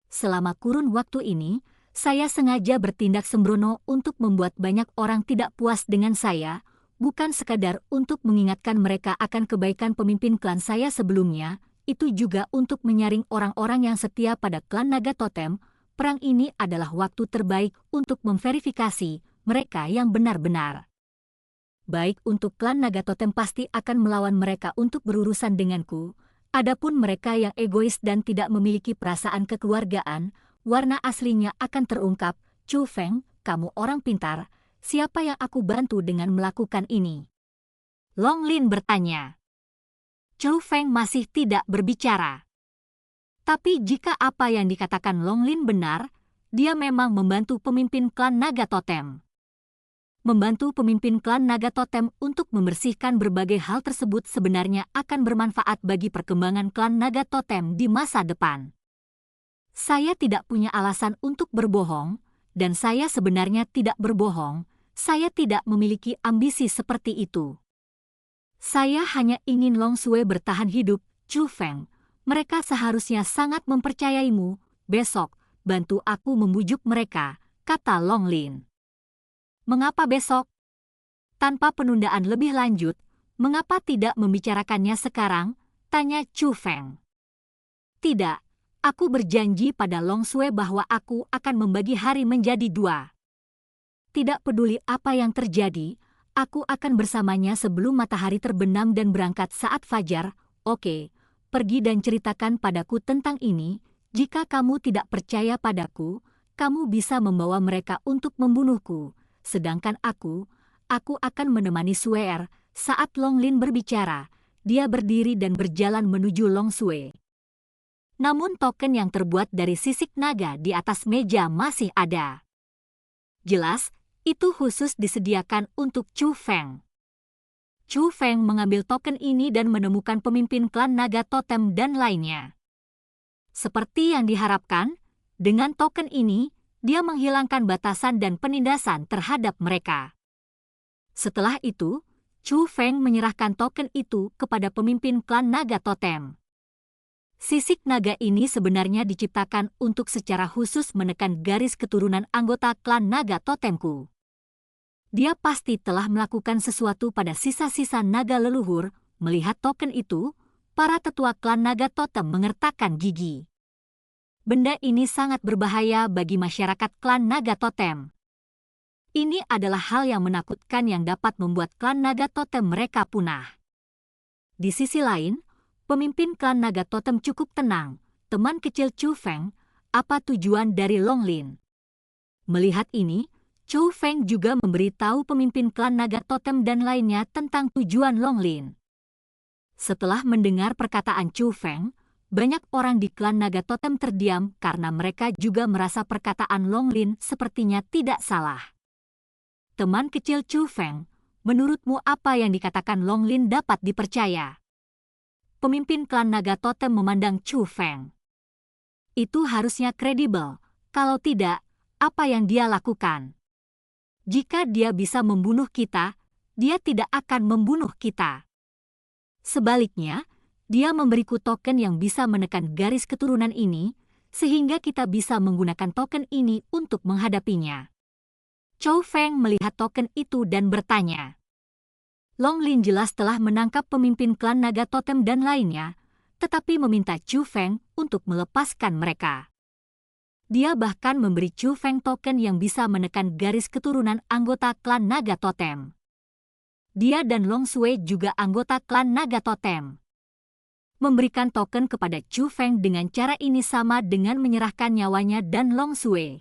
Selama kurun waktu ini, saya sengaja bertindak sembrono untuk membuat banyak orang tidak puas dengan saya, bukan sekadar untuk mengingatkan mereka akan kebaikan pemimpin klan saya sebelumnya, itu juga untuk menyaring orang-orang yang setia pada klan naga totem. Perang ini adalah waktu terbaik untuk memverifikasi mereka yang benar-benar baik untuk klan naga totem pasti akan melawan mereka untuk berurusan denganku. Adapun mereka yang egois dan tidak memiliki perasaan kekeluargaan, warna aslinya akan terungkap. Chu Feng, kamu orang pintar. Siapa yang aku bantu dengan melakukan ini? Long Lin bertanya. Chu Feng masih tidak berbicara. Tapi jika apa yang dikatakan Long Lin benar, dia memang membantu pemimpin klan naga totem. Membantu pemimpin klan naga totem untuk membersihkan berbagai hal tersebut sebenarnya akan bermanfaat bagi perkembangan klan naga totem di masa depan. Saya tidak punya alasan untuk berbohong, dan saya sebenarnya tidak berbohong. Saya tidak memiliki ambisi seperti itu. Saya hanya ingin Long Sui bertahan hidup, Chu Feng. Mereka seharusnya sangat mempercayaimu. Besok, bantu aku membujuk mereka, kata Long Lin. Mengapa besok? Tanpa penundaan lebih lanjut, mengapa tidak membicarakannya sekarang? Tanya Chu Feng. Tidak, aku berjanji pada Long Sui bahwa aku akan membagi hari menjadi 2. Tidak peduli apa yang terjadi, aku akan bersamanya sebelum matahari terbenam dan berangkat saat fajar. Oke, pergi dan ceritakan padaku tentang ini. Jika kamu tidak percaya padaku, kamu bisa membawa mereka untuk membunuhku. Sedangkan aku akan menemani Suer. Saat Long Lin berbicara, dia berdiri dan berjalan menuju Long Sui. Namun token yang terbuat dari sisik naga di atas meja masih ada. Jelas, itu khusus disediakan untuk Chu Feng. Chu Feng mengambil token ini dan menemukan pemimpin klan naga totem dan lainnya. Seperti yang diharapkan, dengan token ini, dia menghilangkan batasan dan penindasan terhadap mereka. Setelah itu, Chu Feng menyerahkan token itu kepada pemimpin klan naga totem. Sisik naga ini sebenarnya diciptakan untuk secara khusus menekan garis keturunan anggota klan naga totemku. Dia pasti telah melakukan sesuatu pada sisa-sisa naga leluhur. Melihat token itu, para tetua klan naga totem mengertakkan gigi. Benda ini sangat berbahaya bagi masyarakat klan naga totem. Ini adalah hal yang menakutkan yang dapat membuat klan naga totem mereka punah. Di sisi lain, pemimpin klan naga totem cukup tenang. Teman kecil Chu Feng, apa tujuan dari Long Lin? Melihat ini, Chu Feng juga memberitahu pemimpin klan naga totem dan lainnya tentang tujuan Long Lin. Setelah mendengar perkataan Chu Feng, banyak orang di klan naga totem terdiam karena mereka juga merasa perkataan Long Lin sepertinya tidak salah. Teman kecil Chu Feng, menurutmu apa yang dikatakan Long Lin dapat dipercaya? Pemimpin klan naga totem memandang Chu Feng. Itu harusnya kredibel, kalau tidak, apa yang dia lakukan? Jika dia bisa membunuh kita, dia tidak akan membunuh kita. Sebaliknya, dia memberiku token yang bisa menekan garis keturunan ini, sehingga kita bisa menggunakan token ini untuk menghadapinya. Chou Feng melihat token itu dan bertanya. Long Lin jelas telah menangkap pemimpin klan naga totem dan lainnya, tetapi meminta Chu Feng untuk melepaskan mereka. Dia bahkan memberi Chu Feng token yang bisa menekan garis keturunan anggota klan naga totem. Dia dan Long Sui juga anggota klan naga totem. Memberikan token kepada Chu Feng dengan cara ini sama dengan menyerahkan nyawanya dan Long Sui.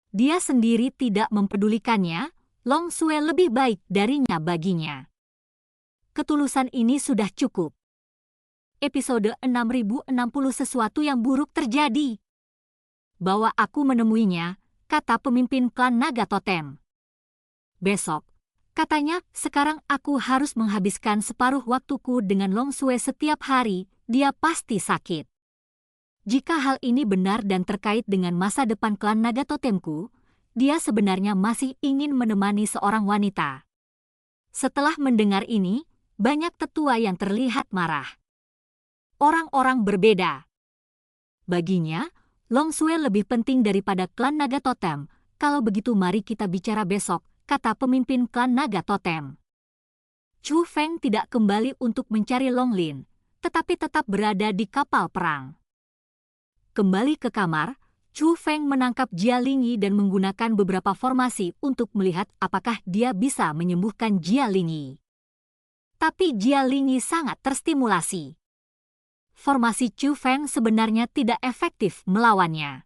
Dia sendiri tidak mempedulikannya, Long Sui lebih baik darinya baginya. Ketulusan ini sudah cukup. Episode 6060 sesuatu yang buruk terjadi. Bawa aku menemuinya, kata pemimpin klan naga totem. Besok, katanya, sekarang aku harus menghabiskan separuh waktuku dengan Long Sui setiap hari, dia pasti sakit. Jika hal ini benar dan terkait dengan masa depan klan naga totemku, dia sebenarnya masih ingin menemani seorang wanita. Setelah mendengar ini, banyak tetua yang terlihat marah. Orang-orang berbeda. Baginya, Long Sui lebih penting daripada klan naga totem. Kalau begitu mari kita bicara besok, kata pemimpin klan naga totem. Chu Feng tidak kembali untuk mencari Long Lin, tetapi tetap berada di kapal perang. Kembali ke kamar, Chu Feng menangkap Jia Lingyi dan menggunakan beberapa formasi untuk melihat apakah dia bisa menyembuhkan Jia Lingyi. Tapi Jia Lingyi sangat terstimulasi. Formasi Chu Feng sebenarnya tidak efektif melawannya.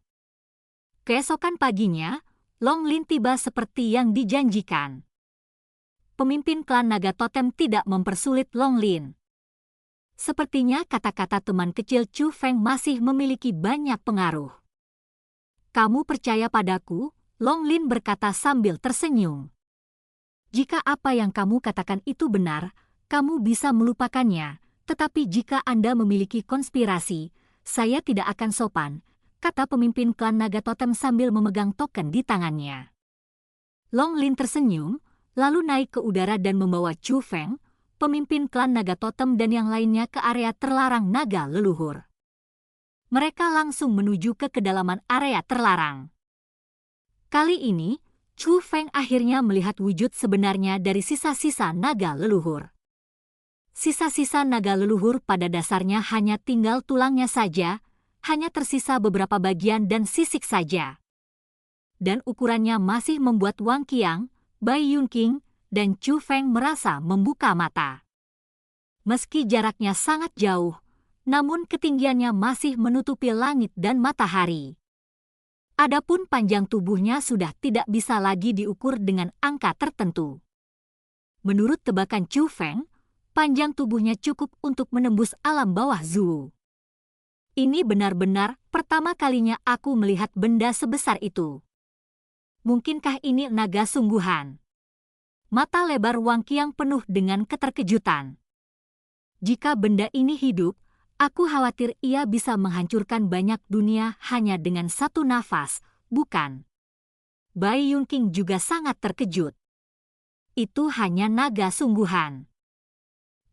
Keesokan paginya, Long Lin tiba seperti yang dijanjikan. Pemimpin klan naga totem tidak mempersulit Long Lin. Sepertinya kata-kata teman kecil Chu Feng masih memiliki banyak pengaruh. Kamu percaya padaku? Long Lin berkata sambil tersenyum. Jika apa yang kamu katakan itu benar, kamu bisa melupakannya, tetapi jika Anda memiliki konspirasi, saya tidak akan sopan, kata pemimpin klan naga totem sambil memegang token di tangannya. Long Lin tersenyum, lalu naik ke udara dan membawa Chu Feng, pemimpin klan naga totem dan yang lainnya ke area terlarang naga leluhur. Mereka langsung menuju ke kedalaman area terlarang. Kali ini, Chu Feng akhirnya melihat wujud sebenarnya dari sisa-sisa naga leluhur. Sisa-sisa naga leluhur pada dasarnya hanya tinggal tulangnya saja, hanya tersisa beberapa bagian dan sisik saja. Dan ukurannya masih membuat Wang Qiang, Bai Yunqing, dan Chu Feng merasa membuka mata. Meski jaraknya sangat jauh, namun ketinggiannya masih menutupi langit dan matahari. Adapun panjang tubuhnya sudah tidak bisa lagi diukur dengan angka tertentu. Menurut tebakan Chu Feng, panjang tubuhnya cukup untuk menembus alam bawah Zhou. Ini benar-benar pertama kalinya aku melihat benda sebesar itu. Mungkinkah ini naga sungguhan? Mata lebar Wang Qiang penuh dengan keterkejutan. Jika benda ini hidup, aku khawatir ia bisa menghancurkan banyak dunia hanya dengan satu nafas, bukan? Bai Yunqing juga sangat terkejut. Itu hanya naga sungguhan.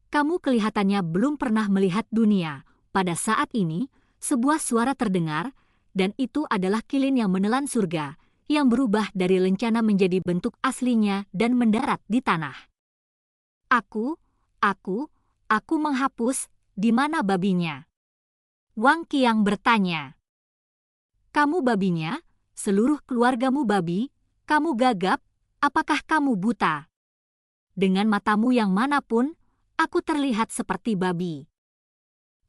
Kamu kelihatannya belum pernah melihat dunia. Pada saat ini, sebuah suara terdengar, dan itu adalah kilin yang menelan surga, yang berubah dari lencana menjadi bentuk aslinya dan mendarat di tanah. Aku menghapus, di mana babinya? Wang Qiang bertanya. Kamu babinya? Seluruh keluargamu babi? Kamu gagap? Apakah kamu buta? Dengan matamu yang manapun, aku terlihat seperti babi.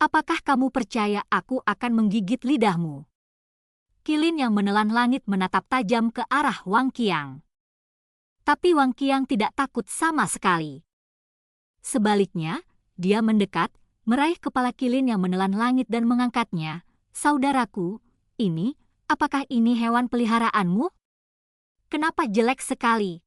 Apakah kamu percaya aku akan menggigit lidahmu? Kilin yang menelan langit menatap tajam ke arah Wang Qiang. Tapi Wang Qiang tidak takut sama sekali. Sebaliknya, dia mendekat, meraih kepala kilin yang menelan langit dan mengangkatnya. Saudaraku, apakah ini hewan peliharaanmu? Kenapa jelek sekali?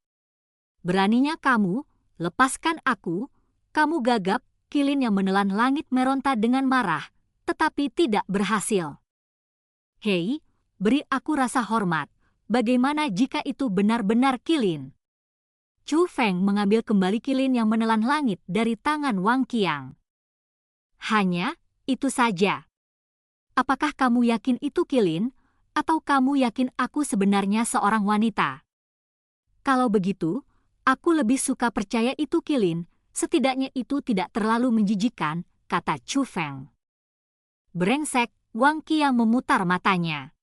Beraninya kamu, lepaskan aku. Kamu gagap, kilin yang menelan langit meronta dengan marah, tetapi tidak berhasil. Hei, beri aku rasa hormat. Bagaimana jika itu benar-benar kilin? Chu Feng mengambil kembali kilin yang menelan langit dari tangan Wang Qiang. Hanya itu saja. Apakah kamu yakin itu Qilin, atau kamu yakin aku sebenarnya seorang wanita? Kalau begitu, aku lebih suka percaya itu Qilin, setidaknya itu tidak terlalu menjijikkan, kata Chu Feng. Brengsek, Wang Qi yang memutar matanya.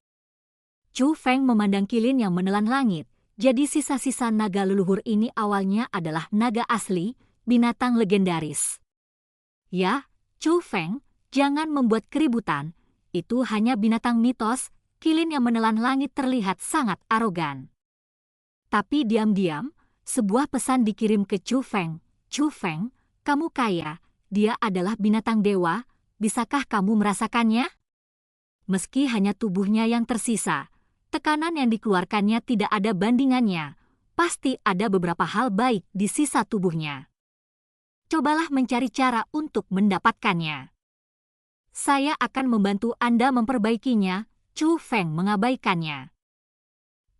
Chu Feng memandang Qilin yang menelan langit, jadi sisa-sisa naga leluhur ini awalnya adalah naga asli, binatang legendaris. Ya, Chu Feng, jangan membuat keributan, itu hanya binatang mitos. Qilin yang menelan langit terlihat sangat arogan. Tapi diam-diam, sebuah pesan dikirim ke Chu Feng. Chu Feng, kamu kaya, dia adalah binatang dewa, bisakah kamu merasakannya? Meski hanya tubuhnya yang tersisa, tekanan yang dikeluarkannya tidak ada bandingannya, pasti ada beberapa hal baik di sisa tubuhnya. Cobalah mencari cara untuk mendapatkannya. Saya akan membantu Anda memperbaikinya. Chu Feng mengabaikannya.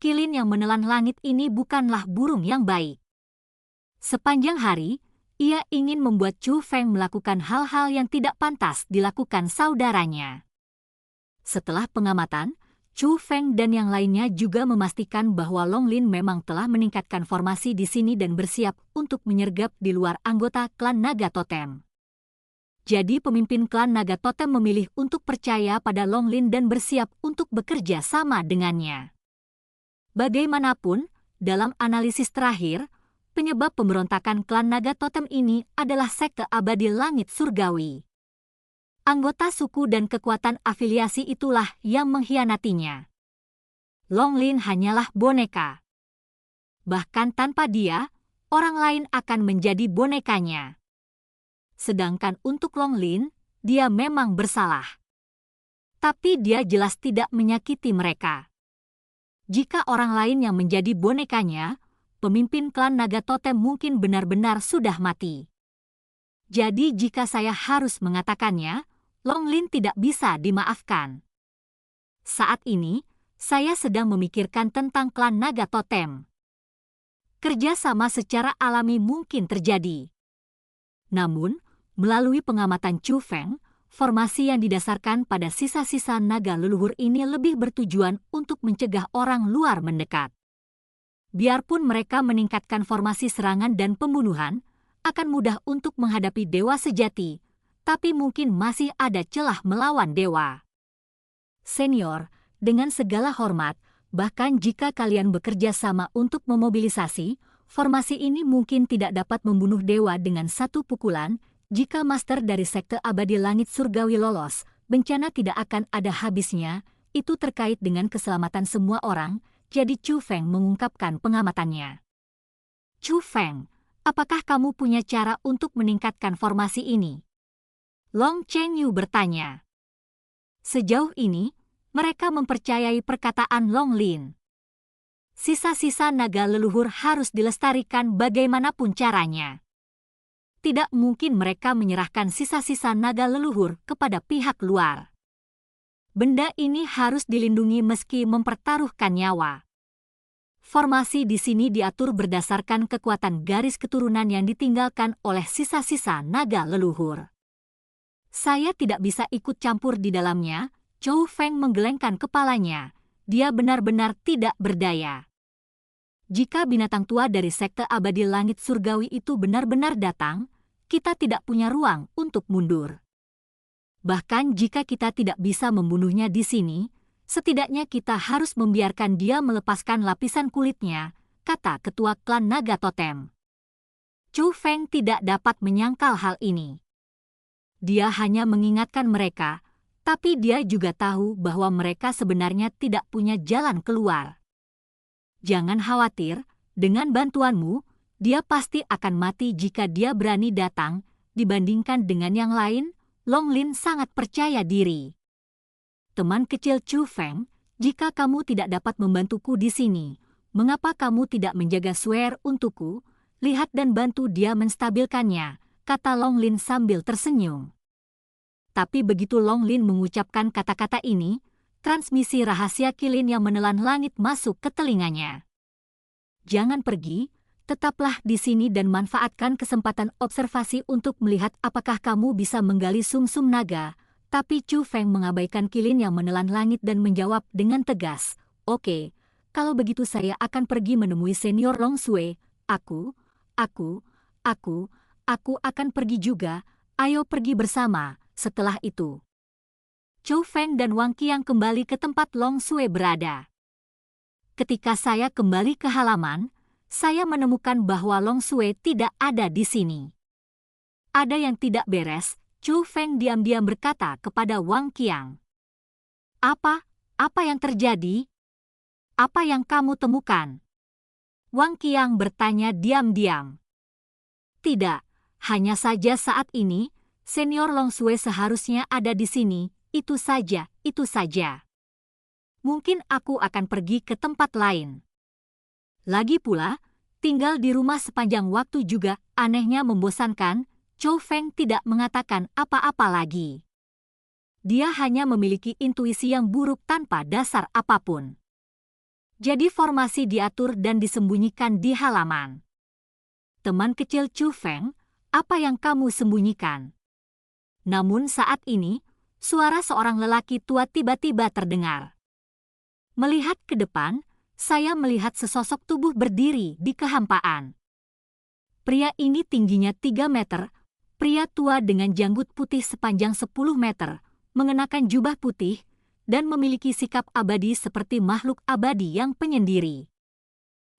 Qilin yang menelan langit ini bukanlah burung yang baik. Sepanjang hari, ia ingin membuat Chu Feng melakukan hal-hal yang tidak pantas dilakukan saudaranya. Setelah pengamatan, Chu Feng dan yang lainnya juga memastikan bahwa Long Lin memang telah meningkatkan formasi di sini dan bersiap untuk menyergap di luar anggota klan Naga Totem. Jadi pemimpin klan Naga Totem memilih untuk percaya pada Long Lin dan bersiap untuk bekerja sama dengannya. Bagaimanapun, dalam analisis terakhir, penyebab pemberontakan klan Naga Totem ini adalah sekte abadi langit surgawi. Anggota suku dan kekuatan afiliasi itulah yang mengkhianatinya. Long Lin hanyalah boneka. Bahkan tanpa dia, orang lain akan menjadi bonekanya. Sedangkan untuk Long Lin, dia memang bersalah. Tapi dia jelas tidak menyakiti mereka. Jika orang lain yang menjadi bonekanya, pemimpin klan Naga Totem mungkin benar-benar sudah mati. Jadi jika saya harus mengatakannya, Long Lin tidak bisa dimaafkan. Saat ini, saya sedang memikirkan tentang klan Naga Totem. Kerjasama secara alami mungkin terjadi. Namun, melalui pengamatan Chu Feng, formasi yang didasarkan pada sisa-sisa naga leluhur ini lebih bertujuan untuk mencegah orang luar mendekat. Biarpun mereka meningkatkan formasi serangan dan pembunuhan, akan mudah untuk menghadapi dewa sejati, tapi mungkin masih ada celah melawan dewa. Senior, dengan segala hormat, bahkan jika kalian bekerja sama untuk memobilisasi, formasi ini mungkin tidak dapat membunuh dewa dengan satu pukulan. Jika master dari sekte abadi langit surgawi lolos, bencana tidak akan ada habisnya, itu terkait dengan keselamatan semua orang, jadi Chu Feng mengungkapkan pengamatannya. Chu Feng, apakah kamu punya cara untuk meningkatkan formasi ini? Long Chengyu bertanya. Sejauh ini, mereka mempercayai perkataan Long Lin. Sisa-sisa naga leluhur harus dilestarikan bagaimanapun caranya. Tidak mungkin mereka menyerahkan sisa-sisa naga leluhur kepada pihak luar. Benda ini harus dilindungi meski mempertaruhkan nyawa. Formasi di sini diatur berdasarkan kekuatan garis keturunan yang ditinggalkan oleh sisa-sisa naga leluhur. Saya tidak bisa ikut campur di dalamnya. Chu Feng menggelengkan kepalanya. Dia benar-benar tidak berdaya. Jika binatang tua dari sekte abadi langit surgawi itu benar-benar datang, kita tidak punya ruang untuk mundur. Bahkan jika kita tidak bisa membunuhnya di sini, setidaknya kita harus membiarkan dia melepaskan lapisan kulitnya, kata ketua klan Naga Totem. Chu Feng tidak dapat menyangkal hal ini. Dia hanya mengingatkan mereka, tapi dia juga tahu bahwa mereka sebenarnya tidak punya jalan keluar. Jangan khawatir, dengan bantuanmu, dia pasti akan mati jika dia berani datang. Dibandingkan dengan yang lain, Long Lin sangat percaya diri. Teman kecil Chu Feng, jika kamu tidak dapat membantuku di sini, mengapa kamu tidak menjaga Swear untukku? Lihat dan bantu dia menstabilkannya, kata Long Lin sambil tersenyum. Tapi begitu Long Lin mengucapkan kata-kata ini, transmisi rahasia Qilin yang menelan langit masuk ke telinganya. Jangan pergi, tetaplah di sini dan manfaatkan kesempatan observasi untuk melihat apakah kamu bisa menggali sumsum naga. Tapi Chu Feng mengabaikan kilin yang menelan langit dan menjawab dengan tegas, "Oke, kalau begitu saya akan pergi menemui senior Long Sui. Aku akan pergi juga. Ayo pergi bersama." Setelah itu, Chu Feng dan Wang Qiang kembali ke tempat Long Sui berada. Ketika saya kembali ke halaman, saya menemukan bahwa Long Sui tidak ada di sini. Ada yang tidak beres. Chu Feng diam-diam berkata kepada Wang Qiang. Apa yang terjadi? Apa yang kamu temukan?" Wang Qiang bertanya diam-diam. "Tidak, hanya saja saat ini, senior Long Sui seharusnya ada di sini, itu saja. Mungkin aku akan pergi ke tempat lain. Lagi pula, tinggal di rumah sepanjang waktu juga anehnya membosankan." Chu Feng tidak mengatakan apa-apa lagi. Dia hanya memiliki intuisi yang buruk tanpa dasar apapun. Jadi formasi diatur dan disembunyikan di halaman. "Teman kecil Chu Feng, apa yang kamu sembunyikan?" Namun saat ini, suara seorang lelaki tua tiba-tiba terdengar. Melihat ke depan, saya melihat sesosok tubuh berdiri di kehampaan. Pria ini tingginya 3 meter, pria tua dengan janggut putih sepanjang 10 meter, mengenakan jubah putih, dan memiliki sikap abadi seperti makhluk abadi yang penyendiri.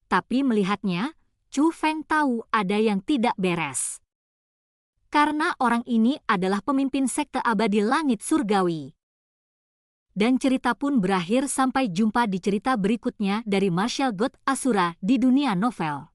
Tapi melihatnya, Chu Feng tahu ada yang tidak beres. Karena orang ini adalah pemimpin sekte abadi langit surgawi. Dan cerita pun berakhir. Sampai jumpa di cerita berikutnya dari Martial God Asura di dunia novel.